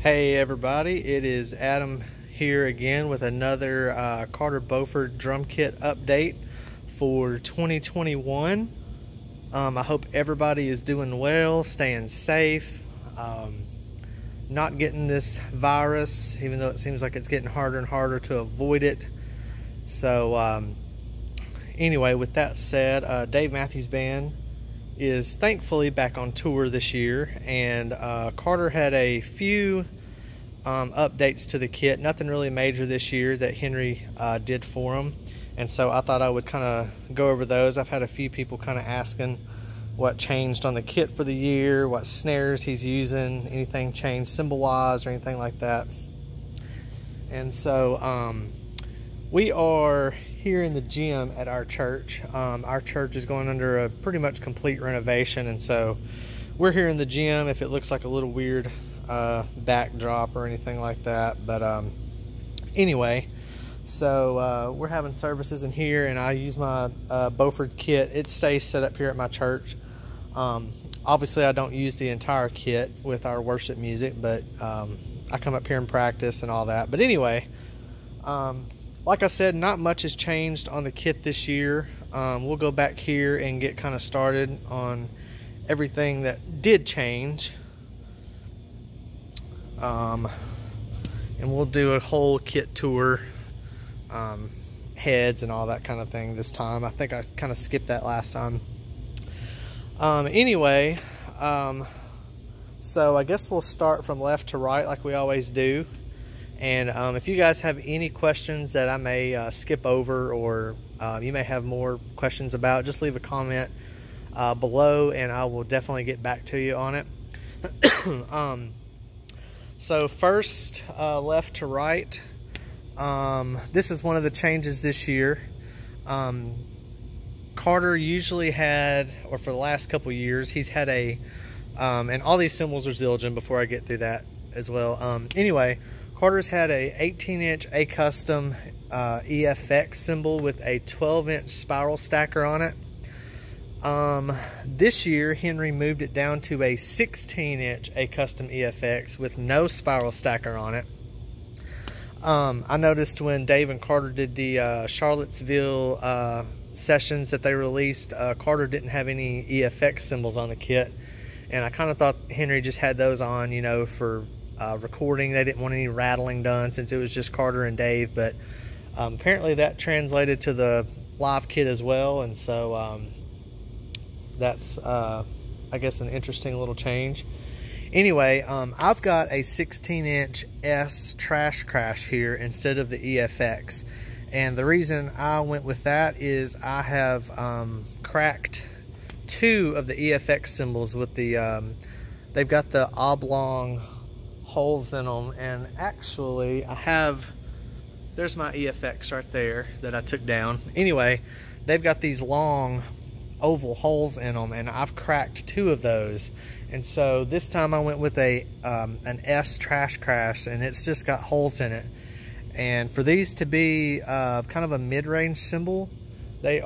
Hey everybody, it is Adam here again with another Carter Beauford drum kit update for 2021. I hope everybody is doing well, staying safe, not getting this virus, even though it seems like it's getting harder and harder to avoid it. So anyway, with that said, Dave Matthews Band is thankfully back on tour this year, and Carter had a few updates to the kit, nothing really major this year that Henry did for him, and so I thought I would kind of go over those. I've had a few people kind of asking what changed on the kit for the year, what snares he's using, anything changed cymbal wise or anything like that. And so we are here in the gym at our church. Our church is going under a pretty much complete renovation, and so we're here in the gym. If it looks like a little weird backdrop or anything like that, but anyway, so we're having services in here, and I use my Beauford kit. It stays set up here at my church. Obviously I don't use the entire kit with our worship music, but I come up here and practice and all that. But anyway, like I said, not much has changed on the kit this year. We'll go back here and get kind of started on everything that did change. And we'll do a whole kit tour, heads and all that kind of thing this time. I think I kind of skipped that last time. Anyway, so I guess we'll start from left to right like we always do. And if you guys have any questions that I may skip over, or you may have more questions about, just leave a comment below and I will definitely get back to you on it. So first, left to right, this is one of the changes this year. Carter usually had, or for the last couple years, he's had a, and all these cymbals are Zildjian before I get through that as well. Anyway, Carter's had a 18-inch A Custom EFX cymbal with a 12-inch spiral stacker on it. This year Henry moved it down to a 16-inch A Custom EFX with no spiral stacker on it. I noticed when Dave and Carter did the Charlottesville sessions that they released, Carter didn't have any EFX cymbals on the kit, and I kind of thought Henry just had those on, you know, for recording. They didn't want any rattling done since it was just Carter and Dave, but apparently that translated to the live kit as well, and so that's I guess an interesting little change. Anyway, I've got a 16-inch S Trash Crash here instead of the EFX, and the reason I went with that is I have cracked two of the EFX cymbals with the they've got the oblong holes in them, and actually I have, there's my EFX right there that I took down. Anyway, they've got these long oval holes in them, and I've cracked two of those, and so this time I went with a an S Trash Crash, and it's just got holes in it. And for these to be kind of a mid-range cymbal, they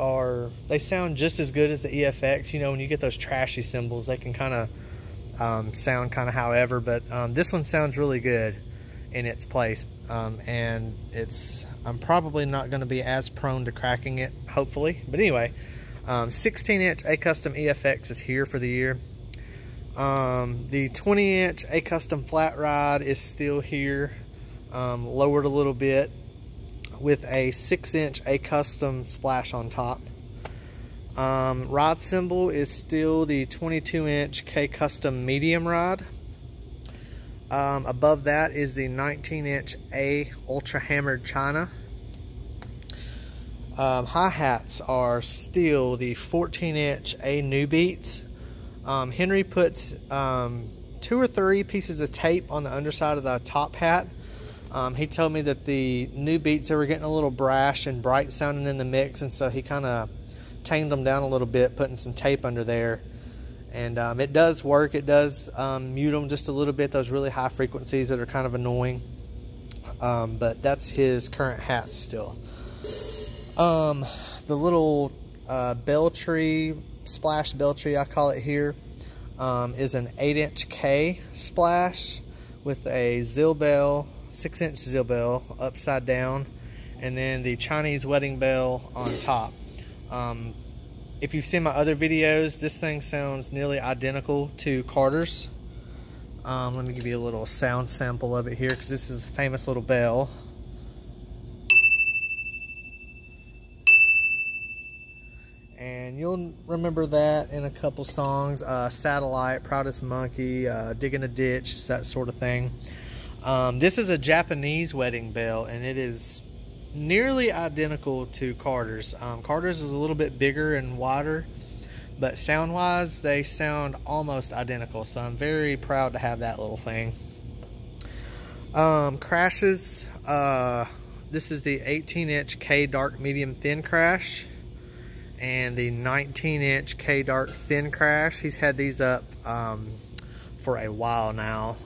sound just as good as the EFX. You know, when you get those trashy cymbals, they can kind of sound kind of however, but this one sounds really good in its place, and I'm probably not going to be as prone to cracking it, hopefully. But anyway, 16-inch A Custom EFX is here for the year. The 20-inch A Custom Flat Ride is still here, lowered a little bit with a 6-inch A Custom Splash on top. Ride cymbal is still the 22-inch K Custom Medium Ride. Above that is the 19-inch A Ultra Hammered China. Hi-hats are still the 14-inch A New Beats. Henry puts 2 or 3 pieces of tape on the underside of the top hat. He told me that the New Beats, they were getting a little brash and bright sounding in the mix, and so he kind of tamed them down a little bit, putting some tape under there. And it does work. It does mute them just a little bit, those really high frequencies that are kind of annoying. But that's his current hat still. The little bell tree, splash bell tree I call it here, is an 8-inch K splash with a Zill bell, 6-inch Zill bell upside down, and then the Chinese wedding bell on top. If you've seen my other videos, this thing sounds nearly identical to Carter's. Let me give you a little sound sample of it here, because this is a famous little bell. And you'll remember that in a couple songs, Satellite, Proudest Monkey, Digging a Ditch, that sort of thing. This is a Japanese wedding bell, and it is nearly identical to Carter's. Carter's is a little bit bigger and wider, but sound wise they sound almost identical, so I'm very proud to have that little thing. Crashes, this is the 18-inch K Dark Medium Thin crash and the 19-inch K Dark Thin crash. He's had these up for a while now.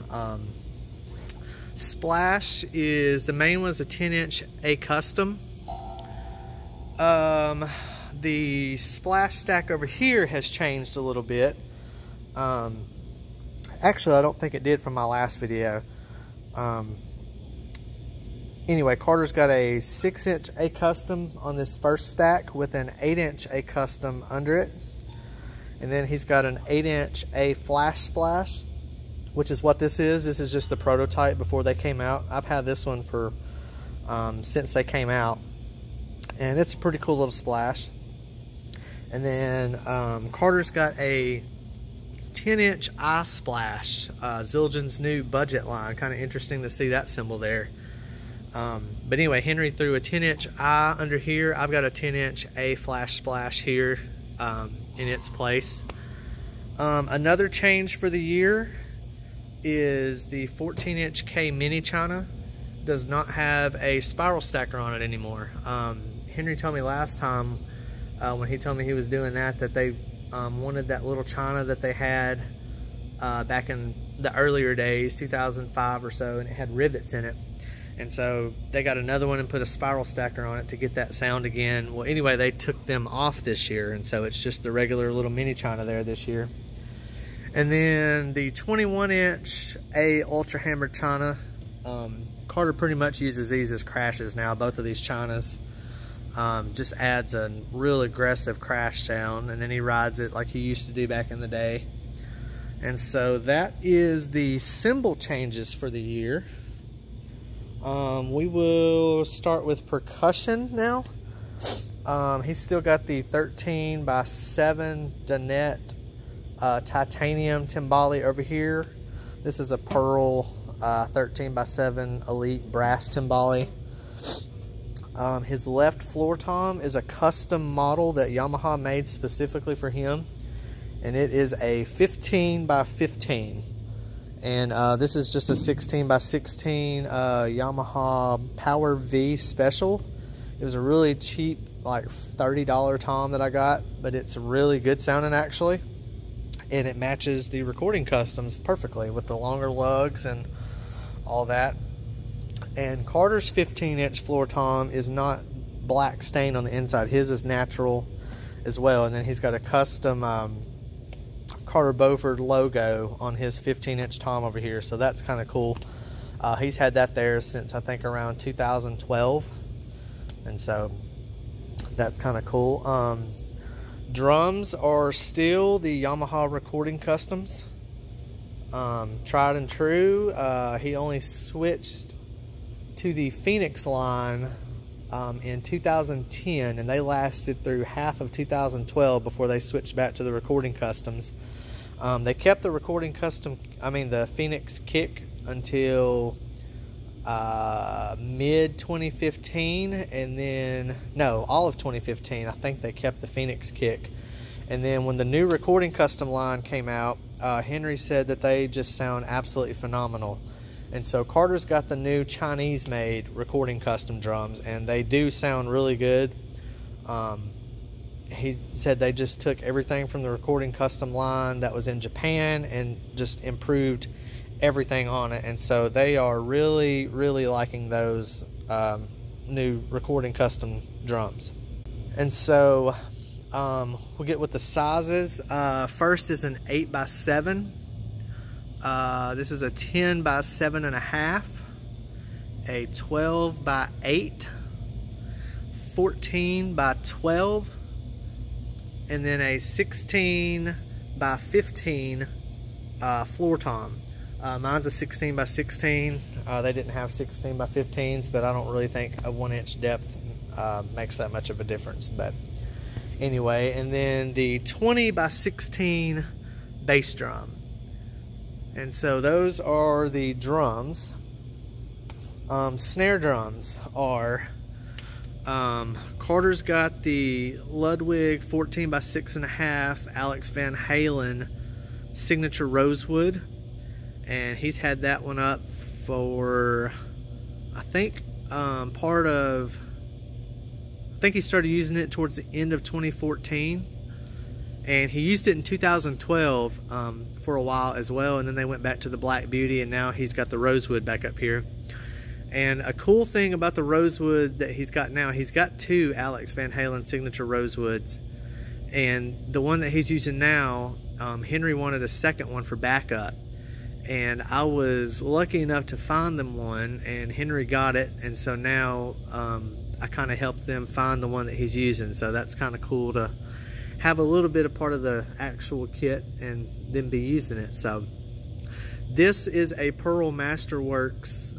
Splash is, the main one's a 10-inch A Custom. The splash stack over here has changed a little bit. Actually, I don't think it did from my last video. Anyway, Carter's got a 6-inch A Custom on this first stack with an 8-inch A Custom under it. And then he's got an 8-inch A Flash Splash, which is what this is. This is just the prototype before they came out. I've had this one for since they came out, and it's a pretty cool little splash. And then Carter's got a 10-inch I Splash, Zildjian's new budget line. Kind of interesting to see that symbol there. But anyway, Henry threw a 10-inch I under here. I've got a 10-inch A Flash Splash here in its place. Another change for the year is the 14-inch K Mini China does not have a spiral stacker on it anymore. Henry told me last time when he told me he was doing that they wanted that little China that they had back in the earlier days, 2005 or so, and it had rivets in it. And so they got another one and put a spiral stacker on it to get that sound again. Well, anyway, they took them off this year, and so it's just the regular little Mini China there this year. And then the 21-inch A Ultra Hammered China. Carter pretty much uses these as crashes now, both of these Chinas. Just adds a real aggressive crash sound, and then he rides it like he used to do back in the day. And so that is the cymbal changes for the year. We will start with percussion now. He's still got the 13x7 Donette titanium timbali over here. This is a Pearl 13x7 Elite brass timbali. His left floor tom is a custom model that Yamaha made specifically for him, and it is a 15x15. And this is just a 16x16 Yamaha Power V Special. It was a really cheap, like $30 tom that I got, but it's really good sounding actually. And it matches the recording customs perfectly with the longer lugs and all that. And Carter's 15-inch floor tom is not black stain on the inside. His is natural as well. And then he's got a custom Carter Beauford logo on his 15-inch tom over here, so that's kind of cool. He's had that there since I think around 2012, and so that's kind of cool. Drums are still the Yamaha recording customs, tried and true. He only switched to the Phoenix line in 2010, and they lasted through half of 2012 before they switched back to the recording customs. They kept the recording custom, the Phoenix kick until mid 2015, and then, no, all of 2015, I think they kept the Phoenix kick. And then when the new recording custom line came out, Henry said that they just sound absolutely phenomenal. And so Carter's got the new Chinese made recording custom drums, and they do sound really good. He said they just took everything from the recording custom line that was in Japan and just improved everything on it. And so they are really, really liking those new recording custom drums. And so we'll get with the sizes. First is an 8x7 This is a 10 by 7.5, a 12 by 8, 14 by 12, and then a 16 by 15 floor tom. Mine's a 16 by 16. They didn't have 16 by 15s, but I don't really think a 1-inch depth makes that much of a difference. But anyway, and then the 20 by 16 bass drum. And so those are the drums. Snare drums are, Carter's got the Ludwig 14 by 6.5 Alex Van Halen signature rosewood, and he's had that one up for, I think, I think he started using it towards the end of 2014, and he used it in 2012 for a while as well, and then they went back to the Black Beauty, and now he's got the rosewood back up here. And a cool thing about the rosewood that he's got now, he's got 2 Alex Van Halen signature rosewoods, and the one that he's using now, Henry wanted a second one for backup, and I was lucky enough to find them one, and Henry got it, and so now I kind of helped them find the one that he's using. So that's kind of cool to have a little bit of part of the actual kit and then be using it. So this is a Pearl Masterworks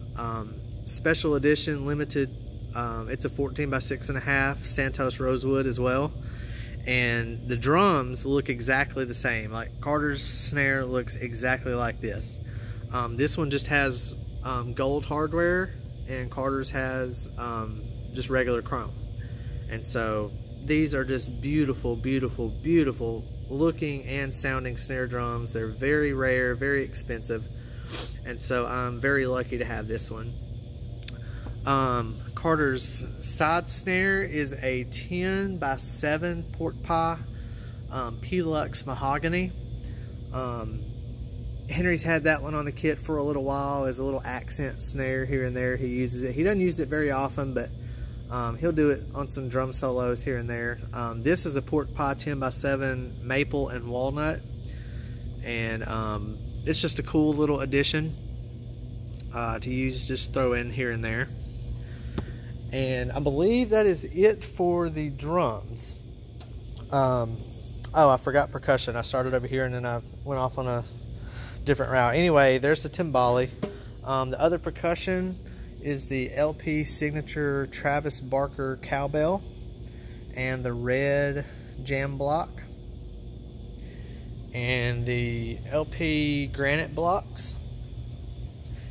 special edition limited. It's a 14 by 6.5 Santos rosewood as well, and the drums look exactly the same. Like Carter's snare looks exactly like this. This one just has gold hardware, and Carter's has just regular chrome. And so these are just beautiful, beautiful, beautiful looking and sounding snare drums. They're very rare, very expensive, and so I'm very lucky to have this one. Carter's side snare is a 10 by 7 pork pie P-Lux mahogany. Henry's had that one on the kit for a little while as a little accent snare here and there. He uses it. He doesn't use it very often, but he'll do it on some drum solos here and there. This is a pork pie 10 by 7 maple and walnut, and it's just a cool little addition to use, just throw in here and there. And I believe that is it for the drums. Oh, I forgot percussion. I started over here and then I went off on a different route. Anyway, there's the timbali. The other percussion is the LP Signature Travis Barker cowbell and the red jam block and the LP granite blocks,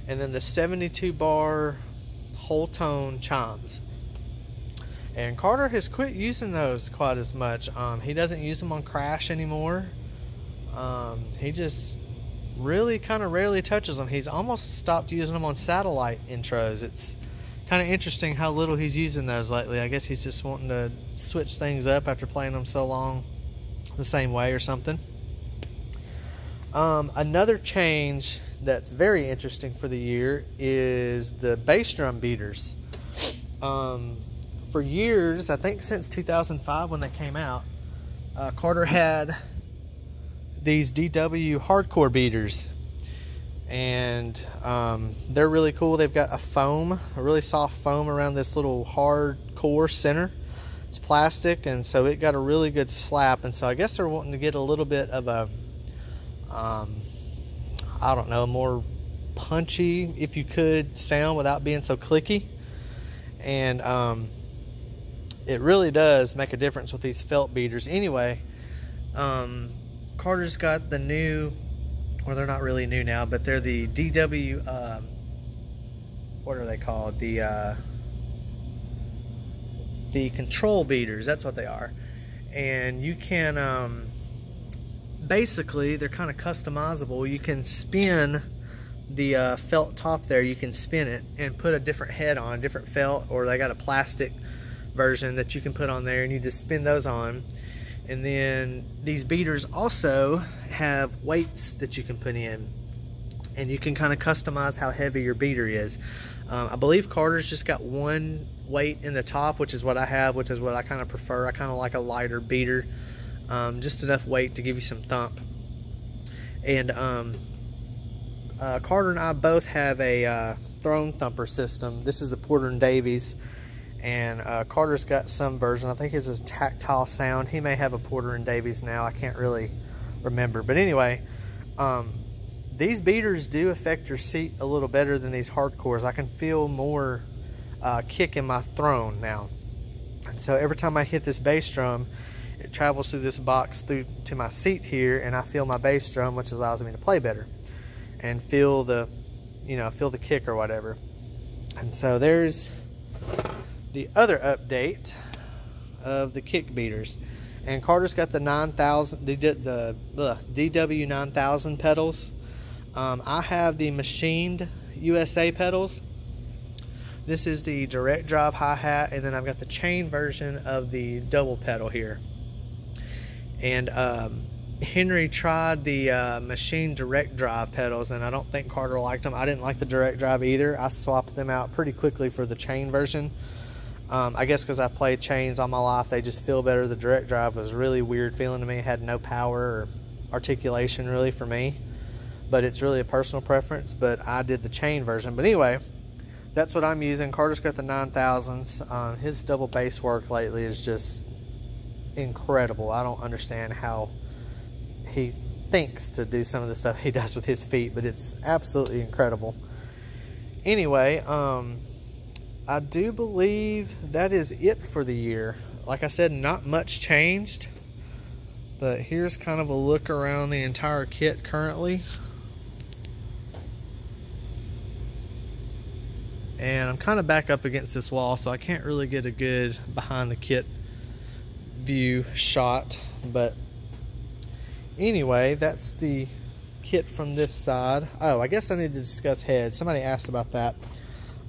and then the 72 bar whole tone chimes. And Carter has quit using those quite as much. He doesn't use them on crash anymore. He just really kind of rarely touches them. He's almost stopped using them on satellite intros. It's kind of interesting how little he's using those lately. I guess he's just wanting to switch things up after playing them so long the same way or something. Another change that's very interesting for the year is the bass drum beaters. For years, I think since 2005 when they came out, Carter had these DW hardcore beaters, and they're really cool. They've got a really soft foam around this little hard core center. It's plastic, and so it got a really good slap, and so I guess they're wanting to get a little bit of a I don't know, more punchy, if you could, sound without being so clicky. And it really does make a difference with these felt beaters. Anyway, Carter's got the new, or they're not really new now, but they're the DW, what are they called? The control beaters, that's what they are. And you can, basically, they're kind of customizable. You can spin the felt top there. You can spin it and put a different head on, a different felt, or they got a plastic version that you can put on there, and you just spin those on. And then these beaters also have weights that you can put in, and you can kind of customize how heavy your beater is. I believe Carter's just got one weight in the top, which is what I have, which is what I kind of prefer. I kind of like a lighter beater. Just enough weight to give you some thump. And Carter and I both have a Throne Thumper system. This is a Porter & Davies, and Carter's got some version. I think it's a tactile sound. He may have a Porter & Davies now. I can't really remember. But anyway, these beaters do affect your seat a little better than these hardcores. I can feel more kick in my throne now. And so every time I hit this bass drum, it travels through this box through to my seat here, and I feel my bass drum, which allows me to play better and feel the, feel the kick or whatever. And so there's the other update of the kick beaters. And Carter's got the 9000, the DW 9000 pedals. I have the machined USA pedals. This is the direct drive hi-hat, and then I've got the chain version of the double pedal here. And Henry tried the machine direct drive pedals, and I don't think Carter liked them. I didn't like the direct drive either. I swapped them out pretty quickly for the chain version. I guess because I played chains all my life, they just feel better. The direct drive was really weird feeling to me. It had no power or articulation really for me, but it's really a personal preference. But I did the chain version. But anyway, that's what I'm using. Carter's got the 9000s. His double bass work lately is just incredible. I don't understand how he thinks to do some of the stuff he does with his feet, but it's absolutely incredible. Anyway, I do believe that is it for the year. Like I said, not much changed, but here's kind of a look around the entire kit currently. And I'm kind of back up against this wall, so I can't really get a good behind the kit view shot. But anyway, that's the kit from this side. Oh, I guess I need to discuss heads. Somebody asked about that.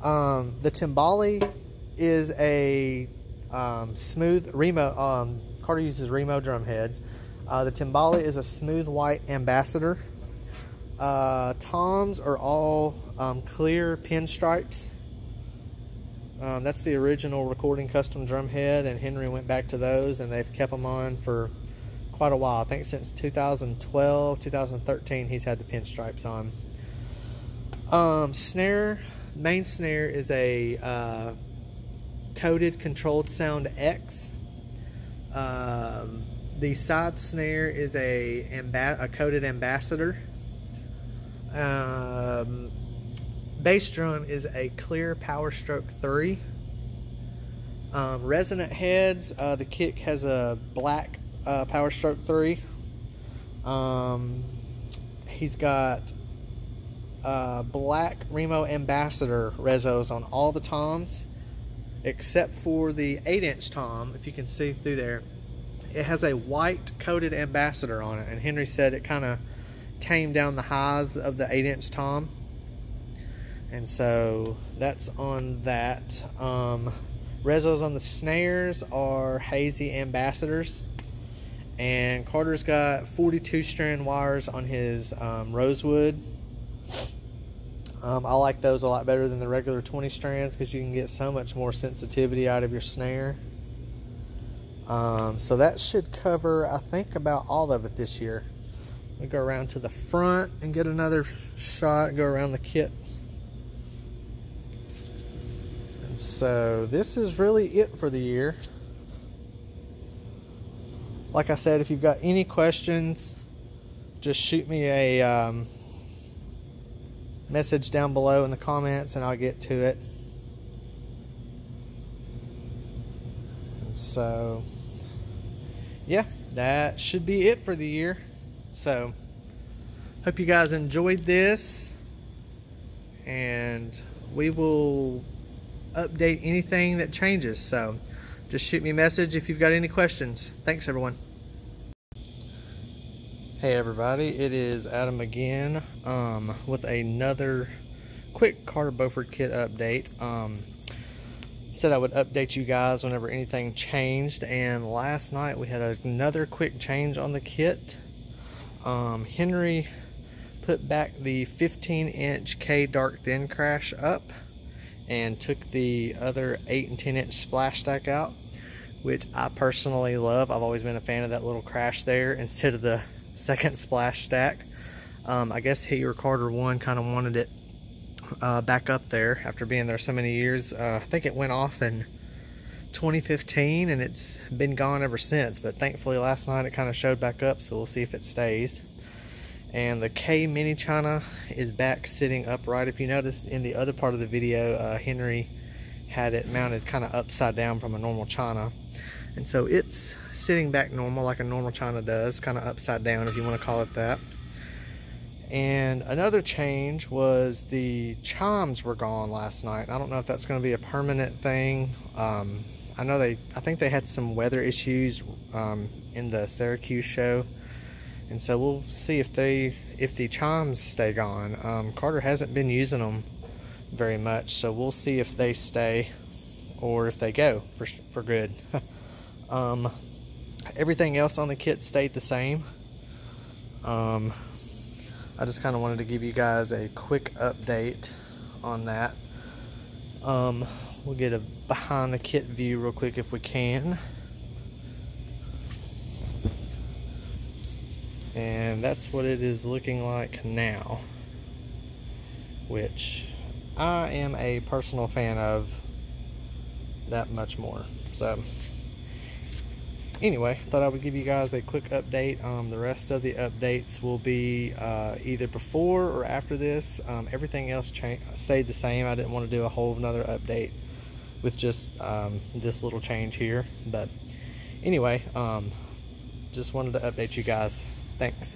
The Timbali is a smooth Remo. Carter uses Remo drum heads. The Timbali is a smooth white ambassador. Toms are all clear pinstripes. That's the original recording custom drum head, and Henry went back to those, and they've kept them on for quite a while. I think since 2012, 2013, he's had the pinstripes on. Snare. Main snare is a coated controlled sound X. The side snare is a coated ambassador. Bass drum is a clear Power Stroke 3. Resonant heads, the kick has a black Power Stroke 3. He's got black Remo Ambassador rezos on all the toms except for the 8-inch tom. If you can see through there, it has a white coated ambassador on it, and Henry said it kind of tamed down the highs of the 8-inch tom, and so that's on that. Rezos on the snares are hazy ambassadors, and Carter's got 42 strand wires on his Rosewood. I like those a lot better than the regular 20 strands because you can get so much more sensitivity out of your snare. So that should cover, I think, about all of it this year. We go around to the front and get another shot, go around the kit. And so this is really it for the year. Like I said, if you've got any questions, just shoot me a message down below in the comments and I'll get to it. And so yeah, that should be it for the year. So hope you guys enjoyed this, and we will update anything that changes. So just shoot me a message if you've got any questions. Thanks everyone. Hey everybody, it is Adam again with another quick Carter Beauford kit update. Said I would update you guys whenever anything changed, and last night we had another quick change on the kit. Henry put back the 15-inch K Dark Thin crash up and took the other 8 and 10-inch splash stack out, which I personally love. I've always been a fan of that little crash there instead of the second splash stack. I guess he or Carter 1 kind of wanted it back up there after being there so many years. I think it went off in 2015 and it's been gone ever since, but thankfully last night it kind of showed back up, so we'll see if it stays. And the K mini china is back sitting upright. If you notice in the other part of the video, Henry had it mounted kind of upside down from a normal china, and so it's sitting back normal like a normal china does, kind of upside down if you want to call it that. And another change was the chimes were gone last night. I don't know if that's going to be a permanent thing. I think they had some weather issues in the Syracuse show, and so we'll see if the chimes stay gone. Carter hasn't been using them very much, so we'll see if they stay or if they go for good. Everything else on the kit stayed the same. I just kind of wanted to give you guys a quick update on that. We'll get a behind the kit view real quick if we can. And that's what it is looking like now, which I am a personal fan of that much more. So anyway, thought I would give you guys a quick update. The rest of the updates will be either before or after this. Everything else stayed the same. I didn't want to do a whole another update with just this little change here, but anyway, just wanted to update you guys. Thanks.